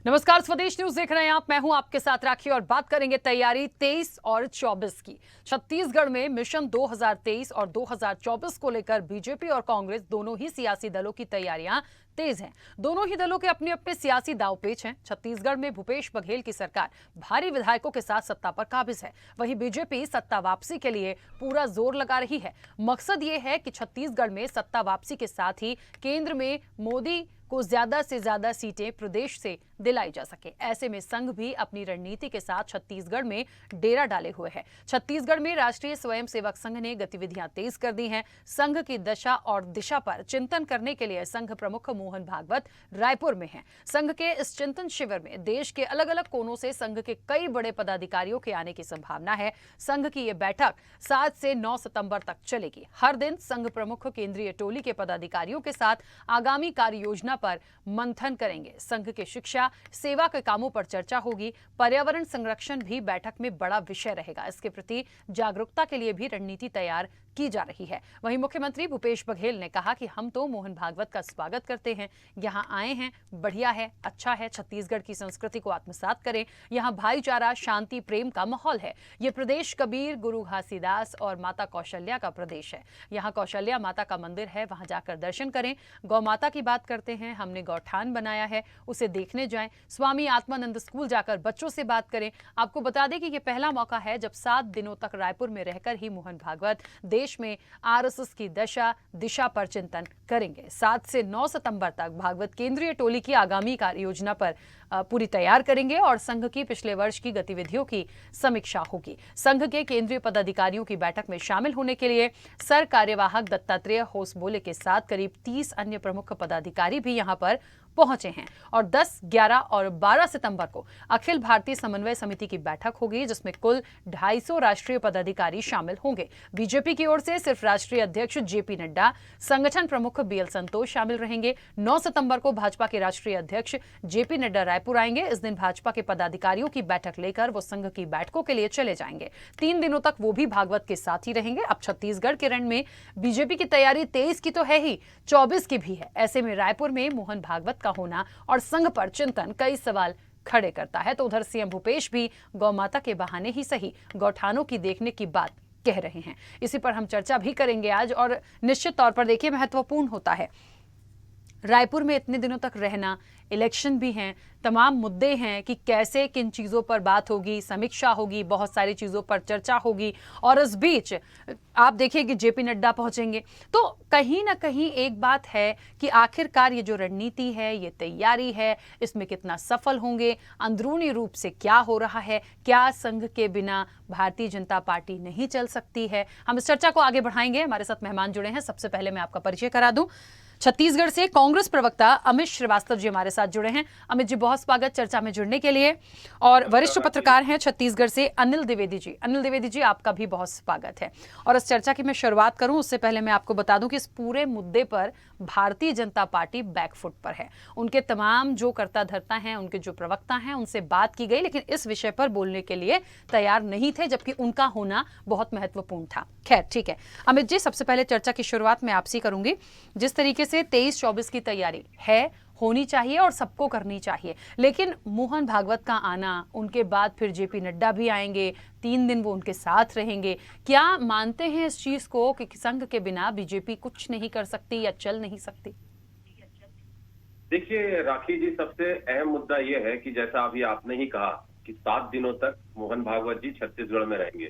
नमस्कार, स्वदेश न्यूज देख रहे हैं आप। मैं हूं आपके साथ राखी और बात करेंगे तैयारी 23 और 24 की। छत्तीसगढ़ में मिशन 2023 और 2024 को लेकर बीजेपी और कांग्रेस दोनों ही सियासी दलों की तैयारियां तेज हैं। दोनों ही दलों के अपने अपने सियासी दांवपेच हैं। छत्तीसगढ़ में भूपेश बघेल की सरकार भारी विधायकों के साथ सत्ता पर काबिज है। वहीं बीजेपी सत्ता वापसी के लिए पूरा जोर लगा रही है। मकसद ये है कि छत्तीसगढ़ में सत्ता वापसी के साथ ही केंद्र में मोदी को ज्यादा से ज्यादा सीटें प्रदेश से दिलाई जा सके। ऐसे में संघ भी अपनी रणनीति के साथ छत्तीसगढ़ में डेरा डाले हुए है। छत्तीसगढ़ में राष्ट्रीय स्वयंसेवक संघ ने गतिविधियां तेज कर दी हैं। संघ की दशा और दिशा पर चिंतन करने के लिए संघ प्रमुख मोहन भागवत रायपुर में हैं। संघ के इस चिंतन शिविर में देश के अलग अलग कोनों से संघ के कई बड़े पदाधिकारियों के आने की संभावना है। संघ की ये बैठक 7 से 9 सितंबर तक चलेगी। हर दिन संघ प्रमुख केंद्रीय टोली के पदाधिकारियों के साथ आगामी कार्य योजना पर मंथन करेंगे। संघ के शिक्षा सेवा के कामों पर चर्चा होगी। पर्यावरण संरक्षण भी बैठक में बड़ा विषय रहेगा। इसके प्रति जागरूकता के लिए भी रणनीति तैयार की जा रही है। वहीं मुख्यमंत्री भूपेश बघेल ने कहा कि हम तो मोहन भागवत का स्वागत करते हैं, यहां आए हैं, बढ़िया है, अच्छा है, छत्तीसगढ़ की संस्कृति को आत्मसात करें। यहां भाईचारा, शांति, प्रेम का माहौल है। ये प्रदेश कबीर, गुरु घासीदास और माता कौशल्या का प्रदेश है। यहाँ कौशल्या माता का मंदिर है, वहां जाकर दर्शन करें। गौ माता की बात करते हैं, हमने गौठान बनाया है, उसे देखने जाएं। स्वामी आत्मानंद स्कूल जाकर बच्चों से बात करें। आपको बता दें कि ये पहला मौका है जब 7 दिनों तक रायपुर में रहकर ही मोहन भागवत देश में आरएसएस की दशा दिशा पर चिंतन करेंगे। 7 से 9 सितंबर तक भागवत केंद्रीय टोली की आगामी कार्य योजना पर पूरी तैयार करेंगे और संघ की पिछले वर्ष की गतिविधियों की समीक्षा होगी। संघ के केंद्रीय पदाधिकारियों की बैठक में शामिल होने के लिए सर कार्यवाहक दत्तात्रेय होसबोले के साथ करीब 30 अन्य प्रमुख पदाधिकारी भी यहां पर पहुंचे हैं। और 10, 11 और 12 सितंबर को अखिल भारतीय समन्वय समिति की बैठक होगी, जिसमें कुल 250 राष्ट्रीय पदाधिकारी शामिल होंगे। बीजेपी की ओर से सिर्फ राष्ट्रीय अध्यक्ष जेपी नड्डा, संगठन प्रमुख बीएल संतोष शामिल रहेंगे। 9 सितंबर को भाजपा के राष्ट्रीय अध्यक्ष जेपी नड्डा रायपुर आएंगे। इस दिन भाजपा के पदाधिकारियों की बैठक लेकर वो संघ की बैठकों के लिए चले जाएंगे। 3 दिनों तक वो भी भागवत के साथ ही रहेंगे। अब छत्तीसगढ़ के रण में बीजेपी की तैयारी 23 की तो है ही, 24 की भी है। ऐसे में रायपुर में मोहन भागवत का होना और संघ पर चिंतन कई सवाल खड़े करता है। तो उधर सीएम भूपेश भी गौ माता के बहाने ही सही गौठानों की देखने की बात कह रहे हैं। इसी पर हम चर्चा भी करेंगे आज। और निश्चित तौर पर देखिए, महत्वपूर्ण होता है रायपुर में इतने दिनों तक रहना, इलेक्शन भी हैं, तमाम मुद्दे हैं कि कैसे किन चीज़ों पर बात होगी, समीक्षा होगी, बहुत सारी चीज़ों पर चर्चा होगी। और इस बीच आप देखिए कि जेपी नड्डा पहुंचेंगे। तो कहीं ना कहीं एक बात है कि आखिरकार ये जो रणनीति है, ये तैयारी है, इसमें कितना सफल होंगे, अंदरूनी रूप से क्या हो रहा है, क्या संघ के बिना भारतीय जनता पार्टी नहीं चल सकती है। हम इस चर्चा को आगे बढ़ाएंगे। हमारे साथ मेहमान जुड़े हैं। सबसे पहले मैं आपका परिचय करा दूं, छत्तीसगढ़ से कांग्रेस प्रवक्ता अमित श्रीवास्तव जी हमारे साथ जुड़े हैं। अमित जी, बहुत स्वागत चर्चा में जुड़ने के लिए। और वरिष्ठ पत्रकार हैं छत्तीसगढ़ से अनिल द्विवेदी जी। अनिल द्विवेदी जी, आपका भी बहुत स्वागत है। और इस चर्चा की मैं शुरुआत करूं उससे पहले मैं आपको बता दूं कि इस पूरे मुद्दे पर भारतीय जनता पार्टी बैकफुट पर है। उनके तमाम जो कर्ता धर्ता हैं, उनके जो प्रवक्ता हैं, उनसे बात की गई, लेकिन इस विषय पर बोलने के लिए तैयार नहीं थे, जबकि उनका होना बहुत महत्वपूर्ण था। खैर, ठीक है अमित जी, सबसे पहले चर्चा की शुरुआत मैं आपसे करूंगी। जिस तरीके से 23-24 की तैयारी है, होनी चाहिए और सबको करनी चाहिए, लेकिन मोहन भागवत का आना, उनके बाद फिर जेपी नड्डा भी आएंगे, 3 दिन वो उनके साथ रहेंगे। क्या मानते हैं इस चीज को कि संघ के बिना बीजेपी कुछ नहीं कर सकती या चल नहीं सकती? देखिए राखी जी, सबसे अहम मुद्दा यह है कि जैसा अभी आपने ही कहा कि 7 दिनों तक मोहन भागवत जी छत्तीसगढ़ में रहेंगे।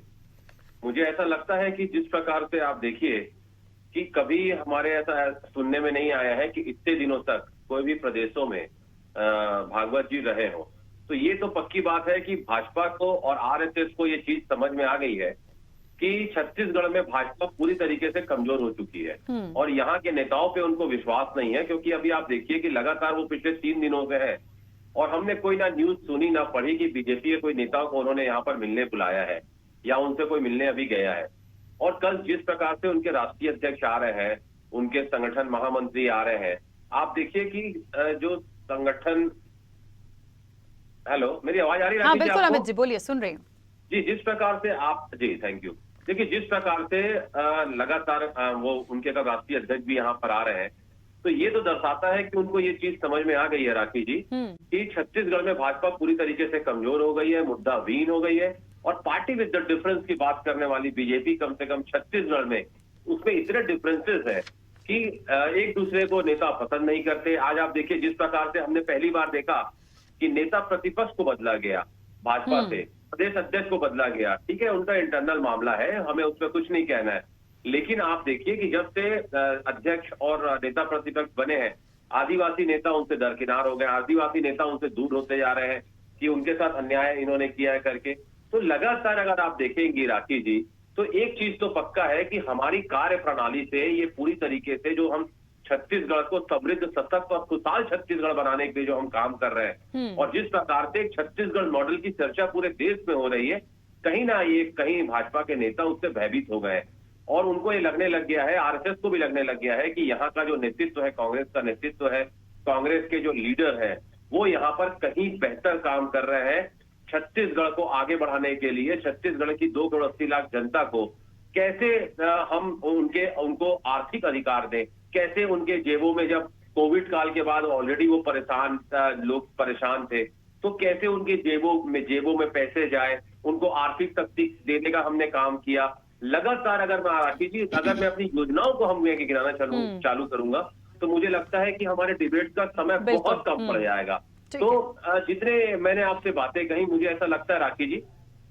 मुझे ऐसा लगता है कि जिस प्रकार से आप देखिए कि कभी हमारे ऐसा सुनने में नहीं आया है कि इतने दिनों तक कोई भी प्रदेशों में भागवत जी रहे हो। तो ये तो पक्की बात है कि भाजपा को और आरएसएस को ये चीज समझ में आ गई है कि छत्तीसगढ़ में भाजपा पूरी तरीके से कमजोर हो चुकी है और यहाँ के नेताओं पे उनको विश्वास नहीं है। क्योंकि अभी आप देखिए कि लगातार वो पिछले 3 दिनों से है और हमने कोई ना न्यूज सुनी ना पढ़ी कि बीजेपी के कोई नेताओं को उन्होंने यहाँ पर मिलने बुलाया है या उनसे कोई मिलने अभी गया है। और कल जिस प्रकार से उनके राष्ट्रीय अध्यक्ष आ रहे हैं, उनके संगठन महामंत्री आ रहे हैं, आप देखिए कि जो संगठन, हेलो, मेरी आवाज आ रही है? हाँ बिल्कुल अमित जी, बोलिए, सुन रही हूँ जी। जिस प्रकार से आप, जी थैंक यू। देखिए जिस प्रकार से लगातार वो उनके राष्ट्रीय अध्यक्ष भी यहाँ पर आ रहे हैं, तो ये तो दर्शाता है कि उनको ये चीज समझ में आ गई है राखी जी कि छत्तीसगढ़ में भाजपा पूरी तरीके से कमजोर हो गई है, मुद्दा विहीन हो गई है, और पार्टी विद द डिफरेंस की बात करने वाली बीजेपी कम से कम छत्तीसगढ़ में उसमें इतने डिफरेंसेस है कि एक दूसरे को नेता पसंद नहीं करते। आज आप देखिए जिस प्रकार से हमने पहली बार देखा कि नेता प्रतिपक्ष को बदला गया भाजपा से, प्रदेश अध्यक्ष को बदला गया, ठीक है उनका इंटरनल मामला है, हमें उसमें कुछ नहीं कहना है, लेकिन आप देखिए कि जब से अध्यक्ष और नेता प्रतिपक्ष बने हैं, आदिवासी नेता उनसे दरकिनार हो गए, आदिवासी नेता उनसे दूर होते जा रहे हैं कि उनके साथ अन्याय इन्होंने किया है करके। तो लगातार अगर आप देखेंगी राखी जी, तो एक चीज तो पक्का है कि हमारी कार्य प्रणाली से ये पूरी तरीके से जो हम छत्तीसगढ़ को समृद्ध, सशक्त और खुशहाल छत्तीसगढ़ बनाने के लिए जो हम काम कर रहे हैं, और जिस प्रकार से छत्तीसगढ़ मॉडल की चर्चा पूरे देश में हो रही है, कहीं ना ये कहीं भाजपा के नेता उससे भयभीत हो गए और उनको ये लगने लग गया है, आरएसएस को भी लगने लग गया है कि यहाँ का जो नेतृत्व है, कांग्रेस का नेतृत्व है, कांग्रेस के जो लीडर है, वो यहाँ पर कहीं बेहतर काम कर रहे हैं छत्तीसगढ़ को आगे बढ़ाने के लिए। छत्तीसगढ़ की 2 करोड़ 80 लाख जनता को कैसे हम उनको आर्थिक अधिकार दें, कैसे उनके जेबों में, जब कोविड काल के बाद ऑलरेडी वो लोग परेशान थे, तो कैसे उनके जेबों में पैसे जाए, उनको आर्थिक शक्ति देने का हमने काम किया। लगातार अगर मैं राखी जी, अगर मैं अपनी योजनाओं को हम गिनाना चालू करूंगा, तो मुझे लगता है कि हमारे डिबेट का समय बहुत कम पड़ जाएगा। तो जितने मैंने आपसे बातें कही, मुझे ऐसा लगता है राखी जी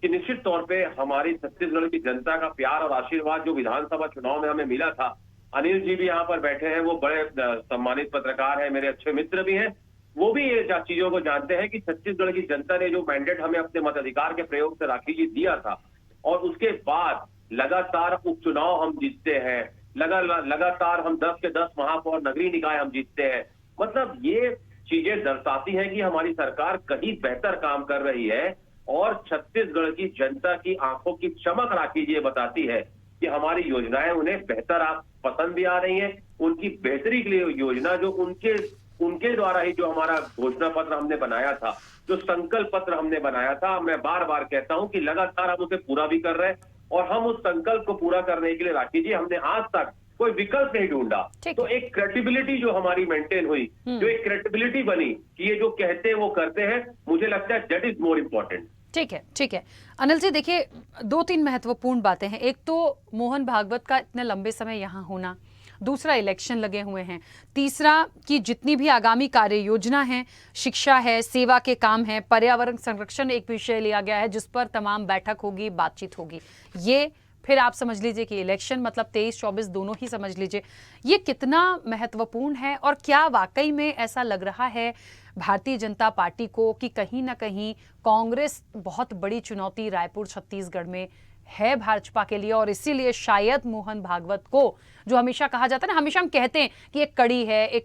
कि निश्चित तौर पे हमारी छत्तीसगढ़ की जनता का प्यार और आशीर्वाद जो विधानसभा चुनाव में हमें मिला था, अनिल जी भी यहाँ पर बैठे हैं, वो बड़े सम्मानित पत्रकार हैं, मेरे अच्छे मित्र भी हैं, वो भी ये चीजों को जानते हैं कि छत्तीसगढ़ की जनता ने जो मैंडेट हमें अपने मताधिकार के प्रयोग से राखी जी दिया था, और उसके बाद लगातार उपचुनाव हम जीतते हैं, लगातार हम 10 के 10 महापौर नगरीय निकाय हम जीतते हैं। मतलब ये चीजें दर्शाती हैं कि हमारी सरकार कहीं बेहतर काम कर रही है, और छत्तीसगढ़ की जनता की आंखों की चमक राखी जी ये बताती है कि हमारी योजनाएं उन्हें बेहतर पसंद भी आ रही हैं। उनकी बेहतरी के लिए योजना जो उनके द्वारा ही जो हमारा घोषणा पत्र हमने बनाया था, जो संकल्प पत्र हमने बनाया था, मैं बार बार कहता हूं कि लगातार हम उसे पूरा भी कर रहे हैं, और हम उस संकल्प को पूरा करने के लिए राखी जी हमने आज तक कोई विकल्प नहीं ढूंढा। तो एक क्रेडिबिलिटी जो हमारी मेंटेन हुई, जो एक क्रेडिबिलिटी बनी कि ये जो कहते हैं वो करते हैं, मुझे लगता है दैट इज मोर इम्पोर्टेंट। ठीक है, ठीक है। अनिल जी देखिए, 2-3 महत्वपूर्ण बातें हैं। एक तो मोहन भागवत का इतने लंबे समय यहाँ होना, दूसरा इलेक्शन लगे हुए हैं, तीसरा कि जितनी भी आगामी कार्य योजना है, शिक्षा है, सेवा के काम है, पर्यावरण संरक्षण एक विषय लिया गया है जिस पर तमाम बैठक होगी, बातचीत होगी। ये फिर आप समझ लीजिए कि इलेक्शन मतलब 23-24 दोनों ही समझ लीजिए, ये कितना महत्वपूर्ण है, और क्या वाकई में ऐसा लग रहा है भारतीय जनता पार्टी को कि कहीं ना कहीं कांग्रेस बहुत बड़ी चुनौती रायपुर छत्तीसगढ़ में है भाजपा के लिए, और इसीलिए शायद मोहन भागवत को, जो हमेशा कहा जाता है ना, हमेशा हम कहते हैं कि एक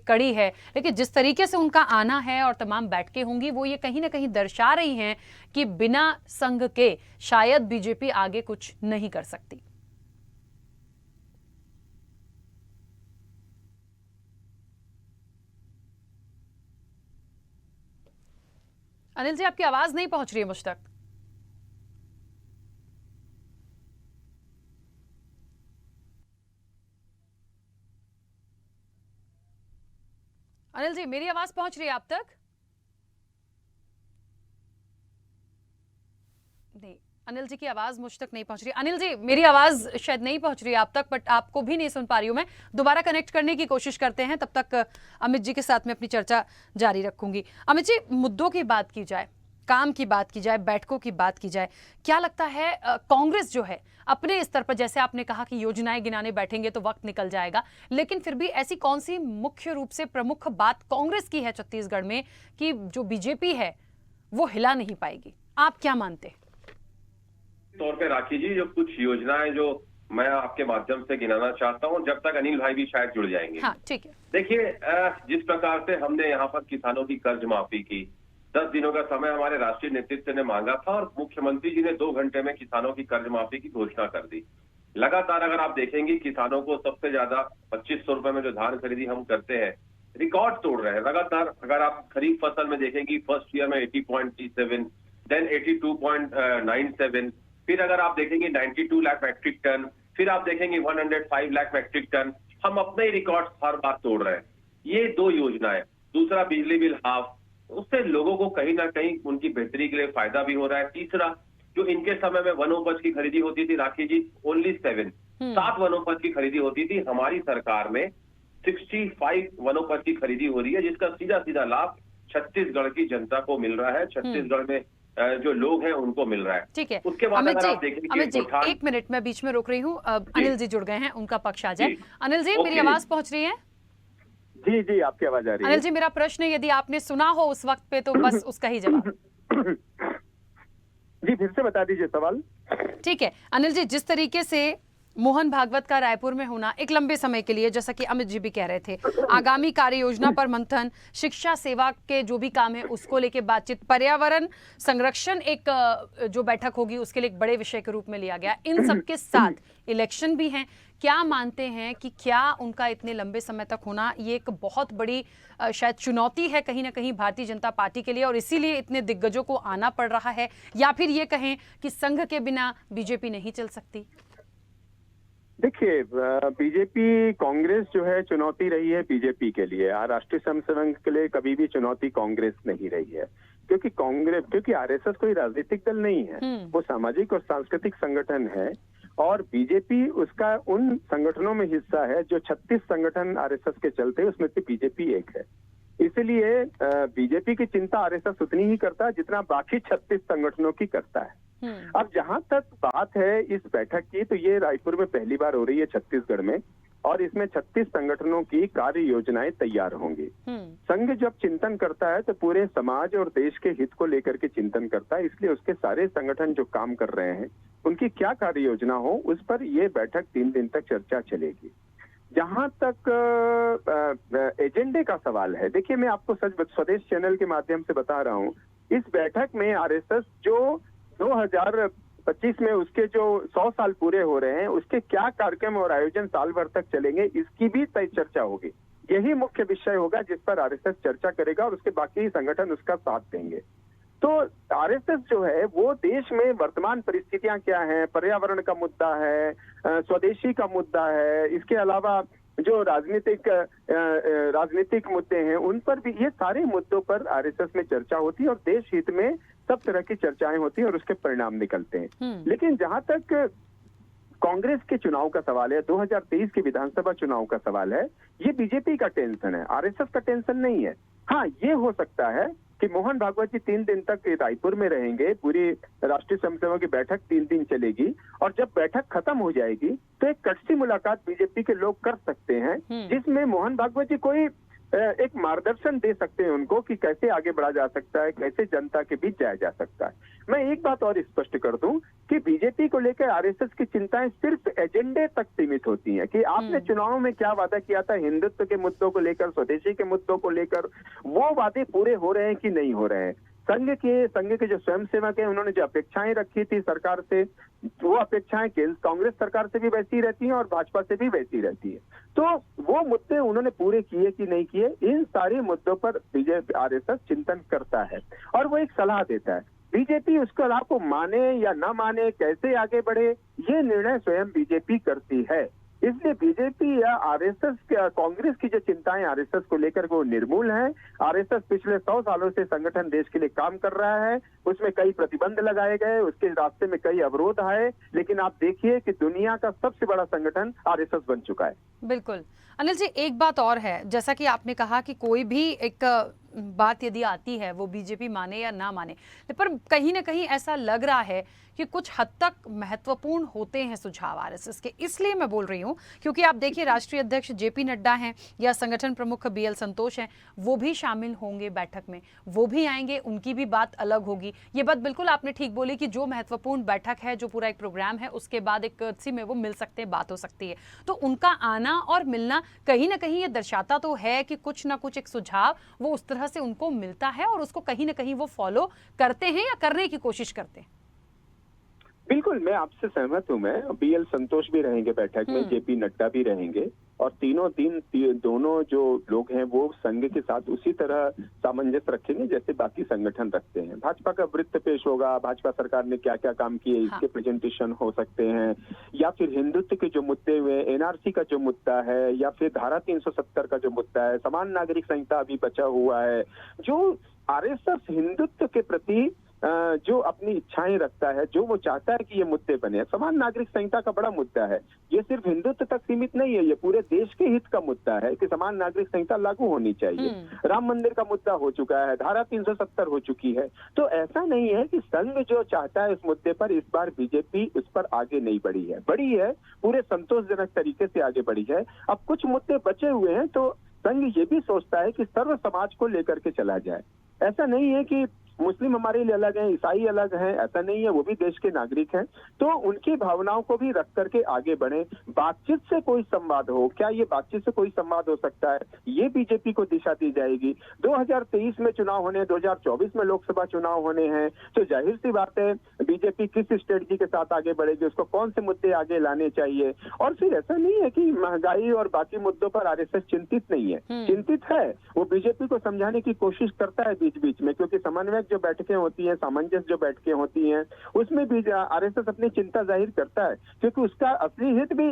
कड़ी है, लेकिन जिस तरीके से उनका आना है और तमाम बैठकें होंगी, वो ये कहीं ना कहीं दर्शा रही हैं कि बिना संघ के शायद बीजेपी आगे कुछ नहीं कर सकती। अनिल जी, आपकी आवाज नहीं पहुंच रही है मुझ तक। अनिल जी, मेरी आवाज पहुंच रही है आप तक? नहीं, अनिल जी की आवाज मुझ तक नहीं पहुंच रही। अनिल जी, मेरी आवाज शायद नहीं पहुंच रही है आप तक, बट आपको भी नहीं सुन पा रही हूं मैं। दोबारा कनेक्ट करने की कोशिश करते हैं, तब तक अमित जी के साथ में अपनी चर्चा जारी रखूंगी। अमित जी, मुद्दों की बात की जाए, काम की बात की जाए, बैठकों की बात की जाए, क्या लगता है कांग्रेस जो है अपने स्तर पर, जैसे आपने कहा कि योजनाएं गिनाने बैठेंगे तो वक्त निकल जाएगा, लेकिन फिर भी ऐसी कौन सी मुख्य रूप से प्रमुख बात कांग्रेस की है छत्तीसगढ़ में कि जो बीजेपी है वो हिला नहीं पाएगी? आप क्या मानते हैं? तौर पे राखी जी, जो कुछ योजनाएं जो मैं आपके माध्यम से गिनाना चाहता हूं, जब तक अनिल भाई भी शायद जुड़ जाएंगे। हाँ, ठीक है। देखिए, जिस प्रकार से हमने यहाँ पर किसानों की कर्ज माफी की, 10 दिनों का समय हमारे राष्ट्रीय नेतृत्व ने मांगा था, और मुख्यमंत्री जी ने 2 घंटे में किसानों की कर्ज माफी की घोषणा कर दी। लगातार अगर आप देखेंगे, किसानों को सबसे ज्यादा 2500 रुपए में जो धान खरीदी हम करते हैं, रिकॉर्ड तोड़ रहे हैं लगातार। अगर आप खरीफ फसल में देखेंगे, फर्स्ट ईयर में 80.37, देन 82.97, फिर अगर आप देखेंगे 92 लाख मैट्रिक टन, फिर आप देखेंगे 105 लाख मैट्रिक टन। हम अपने ही रिकॉर्ड हर बार तोड़ रहे हैं। ये 2 योजनाएं, दूसरा बिजली बिल हाफ, उससे लोगों को कहीं ना कहीं उनकी बेहतरी के लिए फायदा भी हो रहा है। तीसरा, जो इनके समय में वनोपज की खरीदी होती थी राखी जी, ओनली 7 वनोपज की खरीदी होती थी, हमारी सरकार में 65 वनोपज की खरीदी हो रही है, जिसका सीधा सीधा लाभ छत्तीसगढ़ की जनता को मिल रहा है, छत्तीसगढ़ में जो लोग हैं उनको मिल रहा है। ठीक है उसके बाद अमित अगर जी, आप देखें कि अमित जी गोठान, 1 मिनट मैं बीच में रोक रही हूँ। अनिल जी जुड़ गए हैं, उनका पक्ष आ जाए। जी, अनिल जी, मेरी ओके। आवाज पहुंच रही है? जी जी, आपकी आवाज आ रही अनिल जी, मेरा प्रश्न यदि आपने सुना हो उस वक्त पे तो बस उसका ही जवाब। है। जी, फिर से बता दीजिए सवाल। ठीक है अनिल जी, जिस तरीके से मोहन भागवत का रायपुर में होना एक लंबे समय के लिए, जैसा कि अमित जी भी कह रहे थे, आगामी कार्य योजना पर मंथन, शिक्षा सेवा के जो भी काम है उसको लेके बातचीत, पर्यावरण संरक्षण एक जो बैठक होगी उसके लिए एक बड़े विषय के रूप में लिया गया, इन सब के साथ इलेक्शन भी हैं। क्या मानते हैं कि क्या उनका इतने लंबे समय तक होना ये एक बहुत बड़ी शायद चुनौती है कहीं ना कहीं भारतीय जनता पार्टी के लिए, और इसीलिए इतने दिग्गजों को आना पड़ रहा है, या फिर ये कहें कि संघ के बिना बीजेपी नहीं चल सकती? देखिए, बीजेपी कांग्रेस जो है चुनौती रही है बीजेपी के लिए, राष्ट्रीय समसंघ के लिए कभी भी चुनौती कांग्रेस नहीं रही है, क्योंकि आरएसएस कोई राजनीतिक दल नहीं है, वो सामाजिक और सांस्कृतिक संगठन है, और बीजेपी उसका उन संगठनों में हिस्सा है जो 36 संगठन आरएसएस के चलते हैं, उसमें से बीजेपी एक है। इसलिए बीजेपी की चिंता आरएसएस उतनी ही करता है जितना बाकी 36 संगठनों की करता है। अब जहां तक बात है इस बैठक की, तो ये रायपुर में पहली बार हो रही है छत्तीसगढ़ में, और इसमें 36 संगठनों की कार्य योजनाएं तैयार होंगी। संघ जब चिंतन करता है तो पूरे समाज और देश के हित को लेकर के चिंतन करता है, इसलिए उसके सारे संगठन जो काम कर रहे हैं उनकी क्या कार्य योजना हो उस पर ये बैठक 3 दिन तक चर्चा चलेगी। जहां तक एजेंडे का सवाल है, देखिए मैं आपको स्वदेश चैनल के माध्यम से बता रहा हूं, इस बैठक में आरएसएस जो 2025 में उसके जो 100 साल पूरे हो रहे हैं उसके क्या कार्यक्रम और आयोजन साल भर तक चलेंगे, इसकी भी तय चर्चा होगी। यही मुख्य विषय होगा जिस पर आरएसएस चर्चा करेगा, और उसके बाकी संगठन उसका साथ देंगे। तो आरएसएस जो है वो देश में वर्तमान परिस्थितियां क्या हैं, पर्यावरण का मुद्दा है, स्वदेशी का मुद्दा है, इसके अलावा जो राजनीतिक मुद्दे हैं उन पर भी, ये सारे मुद्दों पर आरएसएस में चर्चा होती है, और देश हित में सब तरह की चर्चाएं होती हैं और उसके परिणाम निकलते हैं। लेकिन जहां तक कांग्रेस के चुनाव का सवाल है, 2023 के विधानसभा चुनाव का सवाल है, ये बीजेपी का टेंशन है, आरएसएस का टेंशन नहीं है। हाँ, ये हो सकता है कि मोहन भागवत जी 3 दिन तक रायपुर में रहेंगे, पूरी राष्ट्रीय समसंघ की बैठक 3 दिन चलेगी, और जब बैठक खत्म हो जाएगी तो एक कटसी मुलाकात बीजेपी के लोग कर सकते हैं, जिसमें मोहन भागवत जी कोई एक मार्गदर्शन दे सकते हैं उनको कि कैसे आगे बढ़ा जा सकता है, कैसे जनता के बीच जाया जा सकता है। मैं एक बात और स्पष्ट कर दूं कि बीजेपी को लेकर आरएसएस की चिंताएं सिर्फ एजेंडे तक सीमित होती हैं, कि आपने चुनावों में क्या वादा किया था हिंदुत्व के मुद्दों को लेकर, स्वदेशी के मुद्दों को लेकर, वो वादे पूरे हो रहे हैं कि नहीं हो रहे हैं। संघ के जो स्वयंसेवक हैं उन्होंने जो अपेक्षाएं रखी थी सरकार से, वो अपेक्षाएं कांग्रेस सरकार से भी वैसी रहती हैं और भाजपा से भी वैसी रहती है। तो वो मुद्दे उन्होंने पूरे किए कि नहीं किए, इन सारे मुद्दों पर बीजेपी आरएसएस चिंतन करता है और वो एक सलाह देता है। बीजेपी उसको आपको माने या ना माने, कैसे आगे बढ़े, ये निर्णय स्वयं बीजेपी करती है। इसलिए बीजेपी या आरएसएस, कांग्रेस की जो चिंताएं आरएसएस को लेकर वो निर्मूल है। आरएसएस पिछले 100 सालों से संगठन देश के लिए काम कर रहा है, उसमें कई प्रतिबंध लगाए गए, उसके रास्ते में कई अवरोध आए, लेकिन आप देखिए कि दुनिया का सबसे बड़ा संगठन आरएसएस बन चुका है। बिल्कुल अनिल जी, एक बात और है, जैसा कि आपने कहा कि कोई भी एक बात यदि आती है वो बीजेपी माने या ना माने, पर कहीं ना कहीं ऐसा लग रहा है कि कुछ हद तक महत्वपूर्ण होते हैं सुझाव आरएसएस के। इसलिए मैं बोल रही हूँ क्योंकि आप देखिए राष्ट्रीय अध्यक्ष जेपी नड्डा हैं या संगठन प्रमुख बीएल संतोष हैं, वो भी शामिल होंगे बैठक में, वो भी आएंगे, उनकी भी बात अलग होगी। ये बात बिल्कुल आपने ठीक बोली कि जो महत्वपूर्ण बैठक है, जो पूरा एक प्रोग्राम है, उसके बाद एक कर्टसी में वो मिल सकते हैं, बात हो सकती है। तो उनका आना और मिलना कहीं ना कहीं ये दर्शाता तो है कि कुछ ना कुछ एक सुझाव वो उस तरह से उनको मिलता है और उसको कहीं ना कहीं वो फॉलो करते हैं या करने की कोशिश करते हैं। बिल्कुल, मैं आपसे सहमत हूं। मैं बीएल संतोष भी रहेंगे बैठक में, जेपी नड्डा भी रहेंगे, और दोनों जो लोग हैं वो संघ के साथ उसी तरह सामंजस्य रखेंगे जैसे बाकी संगठन रखते हैं। भाजपा का वृत्त पेश होगा, भाजपा सरकार ने क्या क्या काम किए इसके प्रेजेंटेशन हो सकते हैं, या फिर हिंदुत्व के जो मुद्दे हुए, एनआरसी का जो मुद्दा है, या फिर धारा 370 का जो मुद्दा है, समान नागरिक संहिता अभी बचा हुआ है। जो आरएसएस हिंदुत्व के प्रति जो अपनी इच्छाएं रखता है, जो वो चाहता है कि ये मुद्दे बने, समान नागरिक संहिता का बड़ा मुद्दा है। ये सिर्फ हिंदुत्व तक सीमित नहीं है, ये पूरे देश के हित का मुद्दा है कि समान नागरिक संहिता लागू होनी चाहिए। राम मंदिर का मुद्दा हो चुका है, धारा 370 हो चुकी है। तो ऐसा नहीं है कि संघ जो चाहता है इस मुद्दे पर, इस बार बीजेपी उस पर आगे नहीं बढ़ी है, पूरे संतोषजनक तरीके से आगे बढ़ी है। अब कुछ मुद्दे बचे हुए हैं तो संघ ये भी सोचता है कि सर्व समाज को लेकर के चला जाए। ऐसा नहीं है कि मुस्लिम हमारे लिए अलग हैं, ईसाई अलग हैं, ऐसा नहीं है, वो भी देश के नागरिक हैं। तो उनकी भावनाओं को भी रख करके आगे बढ़े, बातचीत से कोई संवाद हो। क्या ये बातचीत से कोई संवाद हो सकता है, ये बीजेपी को दिशा दी जाएगी। 2023 में चुनाव होने, 2024 में लोकसभा चुनाव होने हैं, तो जाहिर सी बात है बीजेपी किस स्ट्रेटजी के साथ आगे बढ़ेगी, उसको कौन से मुद्दे आगे लाने चाहिए। और फिर ऐसा नहीं है कि महंगाई और बाकी मुद्दों पर आरएसएस चिंतित नहीं है, चिंतित है। वो बीजेपी को समझाने की कोशिश करता है बीच बीच में, क्योंकि समन्वयक जो बैठकें होती हैं, सामंजस्य जो बैठकें होती हैं, उसमें भी आरएसएस अपनी चिंता जाहिर करता है, क्योंकि उसका असली हित भी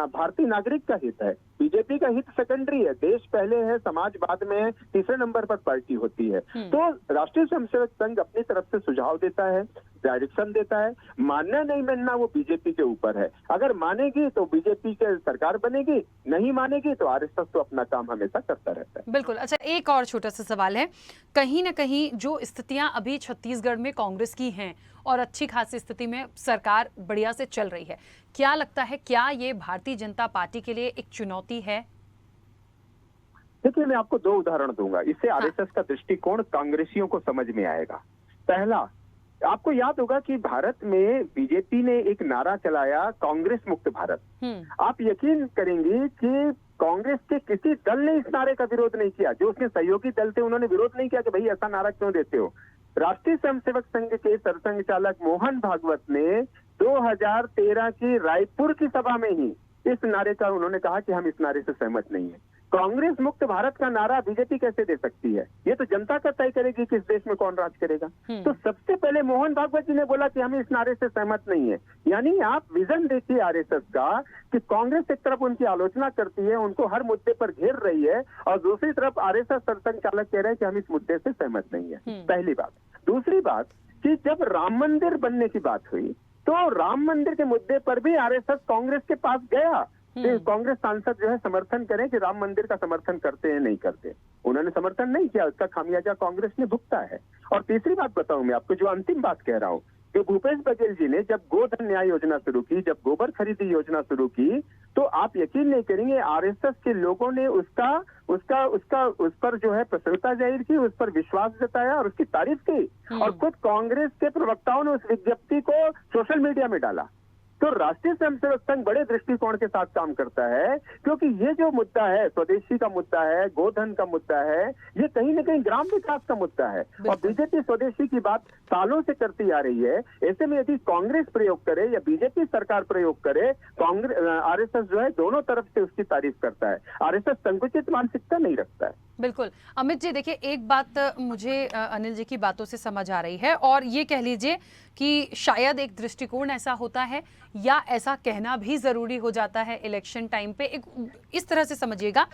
भारतीय नागरिक का हित है। बीजेपी का हित सेकेंडरी है, देश पहले है, समाज बाद में है, तीसरे नंबर पर पार्टी होती है। तो राष्ट्रीय स्वयंसेवक संघ अपनी तरफ से सुझाव देता है, डायरेक्शन देता है। मानना नहीं मानना वो बीजेपी के ऊपर है। अगर मानेगी तो बीजेपी की सरकार बनेगी, नहीं मानेगी तो आरएसएस तो अपना काम हमेशा करता रहता है। बिल्कुल। अच्छा, एक और छोटा सा सवाल है, कहीं ना कहीं जो स्थितियां अभी छत्तीसगढ़ में कांग्रेस की हैं और अच्छी खासी स्थिति में सरकार बढ़िया से चल रही है, क्या लगता है क्या ये भारतीय जनता पार्टी के लिए एक चुनौती है? देखिए, मैं आपको दो उदाहरण दूंगा, इससे आरएसएस का दृष्टिकोण कांग्रेसियों को समझ में आएगा। पहला, आपको याद होगा कि भारत में बीजेपी ने एक नारा चलाया, कांग्रेस मुक्त भारत। आप यकीन करेंगे कि कांग्रेस के किसी दल ने इस नारे का विरोध नहीं किया। जो उसके सहयोगी दल थे उन्होंने विरोध नहीं किया कि भाई ऐसा नारा क्यों देते हो। राष्ट्रीय स्वयंसेवक संघ के सरसंघ चालक मोहन भागवत ने 2013 की रायपुर की सभा में ही इस नारे का उन्होंने कहा कि हम इस नारे से सहमत नहीं है। कांग्रेस मुक्त भारत का नारा बीजेपी कैसे दे सकती है? ये तो जनता का तय करेगी कि इस देश में कौन राज करेगा। तो सबसे पहले मोहन भागवत जी ने बोला कि हम इस नारे से सहमत नहीं है। यानी आप विजन देखिए आरएसएस का कि कांग्रेस एक तरफ उनकी आलोचना करती है, उनको हर मुद्दे पर घेर रही है, और दूसरी तरफ आरएसएस सरसंघ चालक कह रहे हैं कि हम इस मुद्दे से सहमत नहीं है। पहली बात। दूसरी बात कि जब राम मंदिर बनने की बात हुई तो राम मंदिर के मुद्दे पर भी आरएसएस कांग्रेस के पास गया। कांग्रेस सांसद जो है समर्थन करें कि राम मंदिर का समर्थन करते हैं नहीं करते। उन्होंने समर्थन नहीं किया, उसका खामियाजा कांग्रेस ने भुगता है। और तीसरी बात बताऊं मैं आपको, जो अंतिम बात कह रहा हूं, कि भूपेश बघेल जी ने जब गोधन न्याय योजना शुरू की, जब गोबर खरीदी योजना शुरू की, तो आप यकीन नहीं करेंगे आरएसएस के लोगों ने उस पर जो है प्रसन्नता जाहिर की, उस पर विश्वास जताया और उसकी तारीफ की। और खुद कांग्रेस के प्रवक्ताओं ने उस विज्ञप्ति को सोशल मीडिया में डाला। तो राष्ट्रीय स्वयंसेवक संघ बड़े दृष्टिकोण के साथ काम करता है, क्योंकि ये जो मुद्दा है, स्वदेशी का मुद्दा है, गोधन का मुद्दा है, ये कहीं न कहीं ग्राम विकास का मुद्दा है। और बीजेपी स्वदेशी की बात सालों से करती आ रही है। ऐसे में यदि कांग्रेस प्रयोग करे या बीजेपी सरकार प्रयोग करे, आरएसएस जो है दोनों तरफ से उसकी तारीफ करता है। आरएसएस संकुचित मानसिकता नहीं रखता है। बिल्कुल। अमित जी, देखिए, एक बात मुझे अनिल जी की बातों से समझ आ रही है, और ये कह लीजिए कि शायद एक दृष्टिकोण ऐसा होता है, या ऐसा कहना भी जरूरी हो जाता है इलेक्शन टाइम पे। एक इस तरह से समझिएगा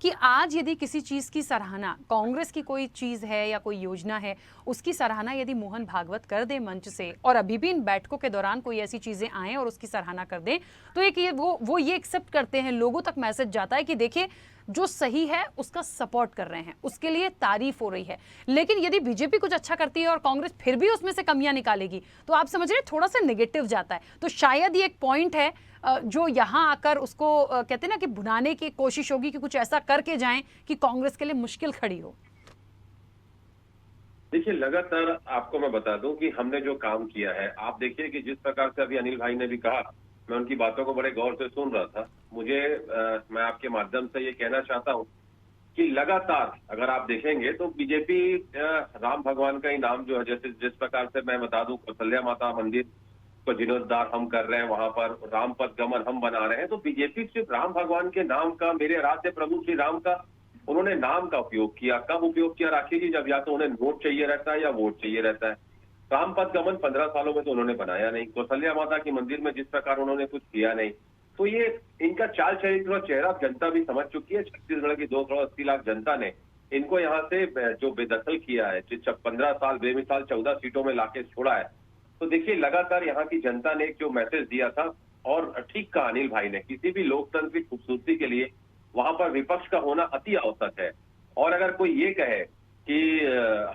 कि आज यदि किसी चीज़ की सराहना, कांग्रेस की कोई चीज़ है या कोई योजना है, उसकी सराहना यदि मोहन भागवत कर दे मंच से, और अभी भी इन बैठकों के दौरान कोई ऐसी चीज़ें आएँ और उसकी सराहना कर दें, तो एक ये वो ये एक्सेप्ट करते हैं, लोगों तक मैसेज जाता है कि देखिए जो सही है उसका सपोर्ट कर रहे हैं, उसके लिए तारीफ हो रही है। लेकिन यदि बीजेपी कुछ अच्छा करती है और कांग्रेस फिर भी उसमें से कमियां निकालेगी, तो आप समझ रहे हैं थोड़ा सा नेगेटिव जाता है। तो शायद ये एक पॉइंट है जो यहां आकर उसको कहते हैं ना कि भुनाने की कोशिश होगी कि कुछ ऐसा करके जाएं कि कांग्रेस के लिए मुश्किल खड़ी हो। देखिए, लगातार आपको मैं बता दूं कि हमने जो काम किया है, आप देखिए कि जिस प्रकार से अभी अनिल भाई ने भी कहा, मैं उनकी बातों को बड़े गौर से सुन रहा था। मुझे मैं आपके माध्यम से ये कहना चाहता हूं कि लगातार अगर आप देखेंगे तो बीजेपी राम भगवान का ही नाम जो है, जैसे जिस प्रकार से मैं बता दूं कौशल्या माता मंदिर को जीर्णोद्धार हम कर रहे हैं, वहां पर राम पथ गमन हम बना रहे हैं। तो बीजेपी सिर्फ राम भगवान के नाम का, मेरे आराध्य प्रभु श्री राम का उन्होंने नाम का उपयोग किया। कब उपयोग किया राखी जी? जब या तो उन्हें नोट चाहिए रहता है या वोट चाहिए रहता है। राम पथ गमन 15 सालों में तो उन्होंने बनाया नहीं। कौशल्या माता के मंदिर में जिस प्रकार उन्होंने कुछ किया नहीं। तो ये इनका चाल चरित्र और चेहरा जनता भी समझ चुकी है। छत्तीसगढ़ की 2 करोड़ 80 लाख जनता ने इनको यहाँ से जो बेदखल किया है, 15 साल बेमिसाल 14 सीटों में लाके छोड़ा है। तो देखिए लगातार यहाँ की जनता ने एक जो मैसेज दिया था, और ठीक कहा अनिल भाई ने, किसी भी लोकतंत्र की खूबसूरती के लिए वहां पर विपक्ष का होना अति आवश्यक है। और अगर कोई ये कहे कि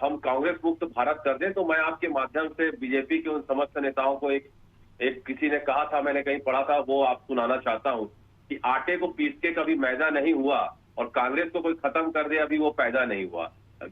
हम कांग्रेस मुक्त भारत कर दें, तो मैं आपके माध्यम से बीजेपी के उन समस्त नेताओं को एक किसी ने कहा था, मैंने कहीं पढ़ा था, वो आप सुनाना चाहता हूं कि आटे को पीस के कभी मैदा नहीं हुआ और कांग्रेस को कोई खत्म कर दे अभी वो पैदा नहीं हुआ।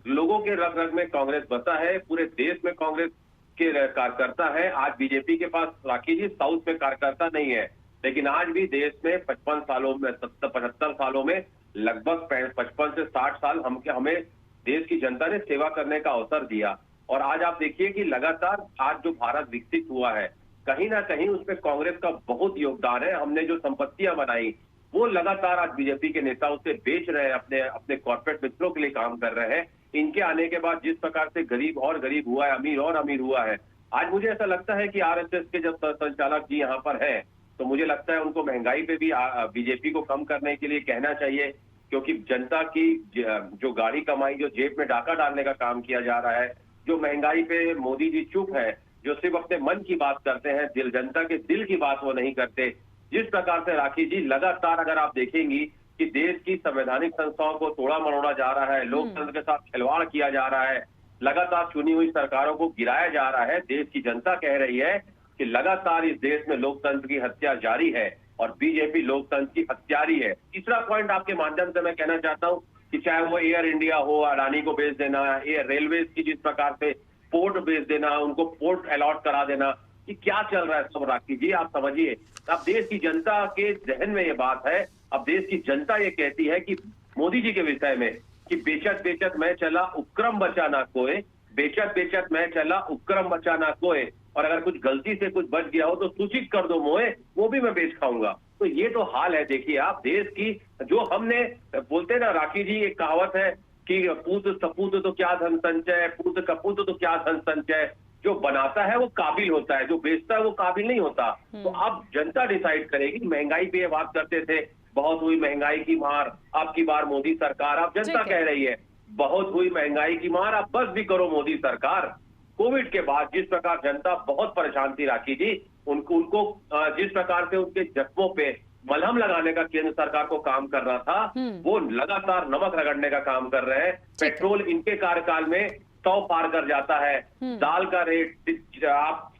लोगों के रग रग में कांग्रेस बसा है, पूरे देश में कांग्रेस के कार्यकर्ता है। आज बीजेपी के पास राखी जी साउथ में कार्यकर्ता नहीं है, लेकिन आज भी देश में 55 सालों में 75 सालों में लगभग 55 से 60 साल हमें देश की जनता ने सेवा करने का अवसर दिया। और आज आप देखिए कि लगातार आज जो भारत विकसित हुआ है, कहीं ना कहीं उसमें कांग्रेस का बहुत योगदान है। हमने जो संपत्तियां बनाई वो लगातार आज बीजेपी के नेता उसे बेच रहे हैं, अपने कॉर्पोरेट मित्रों के लिए काम कर रहे हैं। इनके आने के बाद जिस प्रकार से गरीब और गरीब हुआ है, अमीर और अमीर हुआ है। आज मुझे ऐसा लगता है कि आरएसएस के जब संचालक जी यहाँ पर है, तो मुझे लगता है उनको महंगाई पे भी बीजेपी को कम करने के लिए कहना चाहिए, क्योंकि जनता की जो गाड़ी कमाई, जो जेब में डाका डालने का काम किया जा रहा है, जो महंगाई पे मोदी जी चुप है, जो सिर्फ अपने मन की बात करते हैं, जनता के दिल की बात वो नहीं करते। जिस प्रकार से राखी जी लगातार अगर आप देखेंगी कि देश की संवैधानिक संस्थाओं को तोड़ा मरोड़ा जा रहा है, लोकतंत्र के साथ खिलवाड़ किया जा रहा है, लगातार चुनी हुई सरकारों को गिराया जा रहा है। देश की जनता कह रही है कि लगातार इस देश में लोकतंत्र की हत्या जारी है और बीजेपी लोकतंत्र की हत्यारी है। तीसरा पॉइंट आपके माध्यम से मैं कहना चाहता हूं कि चाहे वो एयर इंडिया हो, अडानी को बेच देना, एयर रेलवे की जिस प्रकार से पोर्ट बेच देना, उनको पोर्ट अलॉट करा देना, कि क्या चल रहा है सब राखी जी आप समझिए। अब देश की जनता के जहन में ये बात है, अब देश की जनता ये कहती है कि मोदी जी के विषय में कि बेचत बेचत मैं चला उपक्रम बचा ना कोई, बेचत बेचत मैं चला उपक्रम बचा ना कोई, और अगर कुछ गलती से कुछ बच गया हो तो सूचित कर दो मोए, वो भी मैं बेच खाऊंगा। तो ये तो हाल है। देखिए आप देश की जो हमने बोलते ना राखी जी, एक कहावत है कि पूत सपूत तो क्या धन संचय, पूत कपूत तो क्या धन संचय। जो बनाता है वो काबिल होता है, जो बेचता है वो काबिल नहीं होता। तो अब जनता डिसाइड करेगी। महंगाई पे ये बात करते थे, बहुत हुई महंगाई की मार, अब की बार मोदी सरकार। अब जनता कह रही है बहुत हुई महंगाई की मार, अब बस भी करो मोदी सरकार। कोविड के बाद जिस प्रकार जनता बहुत परेशान थी राखी जी, उनको जिस प्रकार से उनके जख्मों पे मलहम लगाने का केंद्र सरकार को काम करना था, वो लगातार नमक रगड़ने का काम कर रहे हैं। पेट्रोल इनके कार्यकाल में 100 पार कर जाता है। दाल का रेट, आप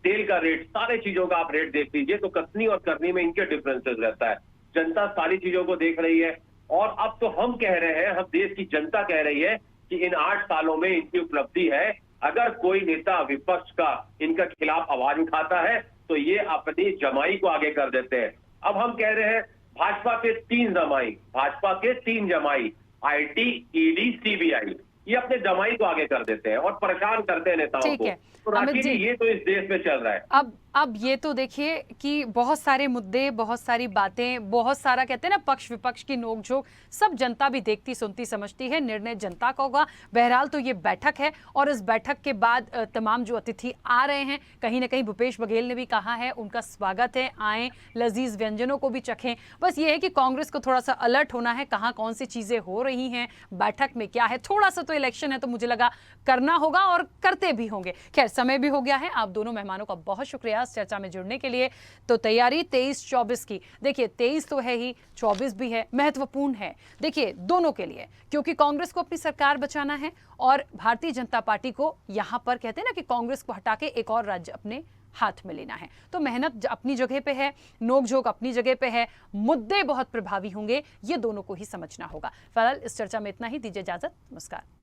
तेल का रेट, सारे चीजों का आप रेट देख लीजिए तो कथनी और करनी में इनके डिफरेंसेस रहता है। जनता सारी चीजों को देख रही है। और अब तो हम कह रहे हैं, हम देश की जनता कह रही है कि इन 8 सालों में इनकी उपलब्धि है। अगर कोई नेता विपक्ष का इनका खिलाफ आवाज उठाता है तो ये अपनी जमाई को आगे कर देते हैं। अब हम कह रहे हैं भाजपा के 3 जमाई, भाजपा के 3 जमाई, IT, ED, CBI, ये अपने जमाई को आगे कर देते हैं और परेशान करते हैं नेताओं को। तो राखी जी ये तो इस देश में चल रहा है। अब ये तो देखिए कि बहुत सारे मुद्दे, बहुत सारी बातें, बहुत सारा कहते हैं ना पक्ष विपक्ष की नोकझोंक, सब जनता भी देखती सुनती समझती है। निर्णय जनता का होगा। बहरहाल तो ये बैठक है और इस बैठक के बाद तमाम जो अतिथि आ रहे हैं, कहीं ना कहीं भूपेश बघेल ने भी कहा है उनका स्वागत है, आए लजीज व्यंजनों को भी चखें। बस ये है कि कांग्रेस को थोड़ा सा अलर्ट होना है, कहाँ कौन सी चीजें हो रही हैं, बैठक में क्या है। थोड़ा सा तो इलेक्शन है तो मुझे लगा करना होगा और करते भी होंगे। खैर समय भी हो गया है। आप दोनों मेहमानों का बहुत शुक्रिया इस चर्चा में जुड़ने के लिए। तो तैयारी 23-24 की, देखिए 23 तो है ही, 24 भी है, महत्वपूर्ण है देखिए दोनों के लिए, क्योंकि कांग्रेस को अपनी सरकार बचाना है और भारतीय जनता पार्टी को यहां पर कहते हैं ना कि कांग्रेस को हटा के एक और राज्य अपने हाथ में लेना है। तो मेहनत अपनी जगह पे है, नोकझोंक अपनी जगह पे है, मुद्दे बहुत प्रभावी होंगे, ये दोनों को ही समझना होगा। फिलहाल इस चर्चा में इतना ही, दीजिए इजाजत, नमस्कार।